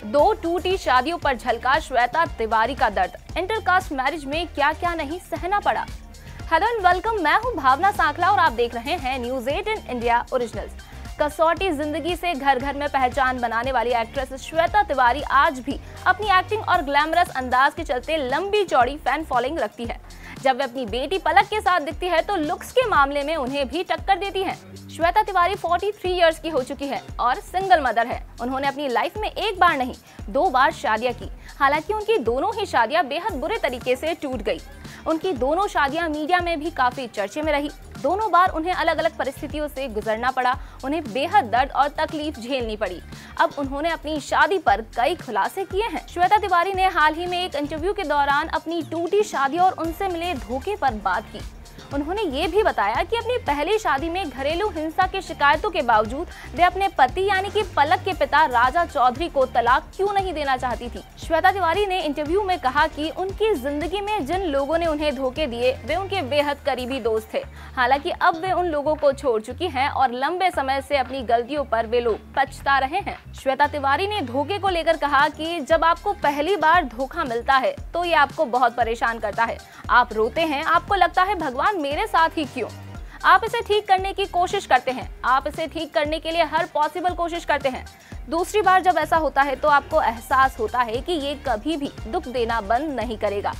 दो टूटी शादियों पर झलका श्वेता तिवारी का दर्द, इंटरकास्ट मैरिज में क्या क्या नहीं सहना पड़ा। हेलो एंड वेलकम, मैं हूं भावना सांकला और आप देख रहे हैं न्यूज़ 18 इंडिया ओरिजिनल्स। कसौटी जिंदगी से घर घर में पहचान बनाने वाली एक्ट्रेस श्वेता तिवारी आज भी अपनी एक्टिंग और ग्लैमरस अंदाज के चलते लंबी चौड़ी फैन फॉलोइंग रखती है। जब वे अपनी बेटी पलक के साथ दिखती है तो लुक्स के मामले में उन्हें भी टक्कर देती हैं। श्वेता तिवारी 43 इयर्स की हो चुकी है और सिंगल मदर है। उन्होंने अपनी लाइफ में एक बार नहीं 2 बार शादियां की। हालांकि उनकी दोनों ही शादियां बेहद बुरे तरीके से टूट गई। उनकी दोनों शादियां मीडिया में भी काफी चर्चे में रही। दोनों बार उन्हें अलग अलग परिस्थितियों से गुजरना पड़ा, उन्हें बेहद दर्द और तकलीफ झेलनी पड़ी। अब उन्होंने अपनी शादी पर कई खुलासे किए हैं। श्वेता तिवारी ने हाल ही में एक इंटरव्यू के दौरान अपनी टूटी शादी और उनसे मिले धोखे पर बात की। उन्होंने ये भी बताया कि अपनी पहली शादी में घरेलू हिंसा की शिकायतों के बावजूद वे अपने पति यानी कि पलक के पिता राजा चौधरी को तलाक क्यों नहीं देना चाहती थी। श्वेता तिवारी ने इंटरव्यू में कहा कि उनकी जिंदगी में जिन लोगों ने उन्हें धोखे दिए वे उनके बेहद करीबी दोस्त थे। हालांकि अब वे उन लोगों को छोड़ चुकी हैं और लंबे समय से अपनी गलतियों पर वे लोग पछता रहे हैं। श्वेता तिवारी ने धोखे को लेकर कहा कि जब आपको पहली बार धोखा मिलता है तो ये आपको बहुत परेशान करता है। आप रोते हैं, आपको लगता है भगवान मेरे साथ ही क्यों। आप इसे ठीक करने की कोशिश करते हैं, आप इसे ठीक करने के लिए हर पॉसिबल कोशिश करते हैं। दूसरी बार जब ऐसा होता है तो आपको एहसास होता है कि ये कभी भी दुख देना बंद नहीं करेगा,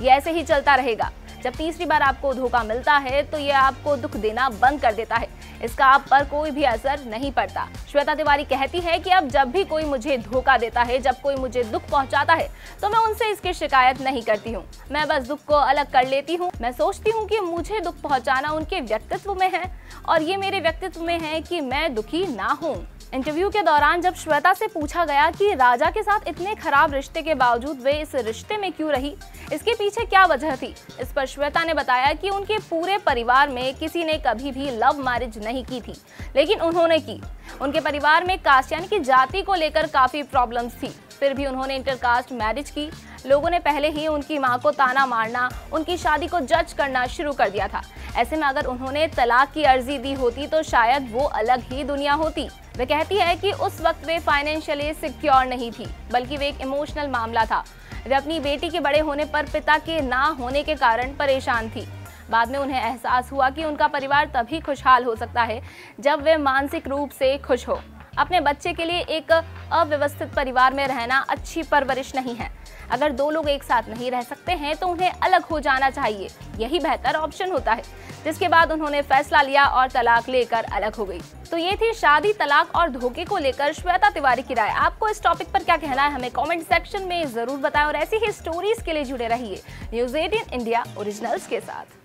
ये ऐसे ही चलता रहेगा। जब तीसरी बार आपको धोखा मिलता है तो ये आपको दुख देना बंद कर देता है, इसका आप पर कोई भी असर नहीं पड़ता। श्वेता तिवारी कहती है कि अब जब भी कोई मुझे धोखा देता है, जब कोई मुझे दुख पहुंचाता है तो मैं उनसे इसकी शिकायत नहीं करती हूँ। मैं बस दुख को अलग कर लेती हूँ। मैं सोचती हूँ कि मुझे दुख पहुंचाना उनके व्यक्तित्व में है और ये मेरे व्यक्तित्व में है कि मैं दुखी ना हूँ। इंटरव्यू के दौरान जब श्वेता से पूछा गया कि राजा के साथ इतने खराब रिश्ते के बावजूद वे इस रिश्ते में क्यों रही, इसके पीछे क्या वजह थी, इस पर श्वेता ने बताया कि उनके पूरे परिवार में किसी ने कभी भी लव मैरिज नहीं की थी, लेकिन उन्होंने की। उनके परिवार में कास्ट यानी कि जाति को लेकर काफी प्रॉब्लम्स थी, फिर भी उन्होंने इंटरकास्ट मैरिज की। लोगों ने पहले ही उनकी मां को ताना मारना, उनकी शादी को जज करना शुरू कर दिया था। ऐसे में अगर उन्होंने तलाक की अर्जी दी होती तो शायद वो अलग ही दुनिया होती। वे कहती है कि उस वक्त वे फाइनेंशियली सिक्योर नहीं थी, बल्कि वे एक इमोशनल मामला था। वे अपनी बेटी के बड़े होने पर पिता के ना होने के कारण परेशान थी। बाद में उन्हें एहसास हुआ कि उनका परिवार तभी खुशहाल हो सकता है जब वे मानसिक रूप से खुश हो। अपने बच्चे के लिए एक अव्यवस्थित परिवार में रहना अच्छी परवरिश नहीं है। अगर 2 लोग एक साथ नहीं रह सकते हैं तो उन्हें अलग हो जाना चाहिए, यही बेहतर ऑप्शन होता है। जिसके बाद उन्होंने फैसला लिया और तलाक लेकर अलग हो गई। तो ये थी शादी, तलाक और धोखे को लेकर श्वेता तिवारी की राय। आपको इस टॉपिक पर क्या कहना है हमें कमेंट सेक्शन में जरूर बताएं और ऐसी ही स्टोरीज के लिए जुड़े रहिए न्यूज़ 18 इंडिया ओरिजिनल्स के साथ।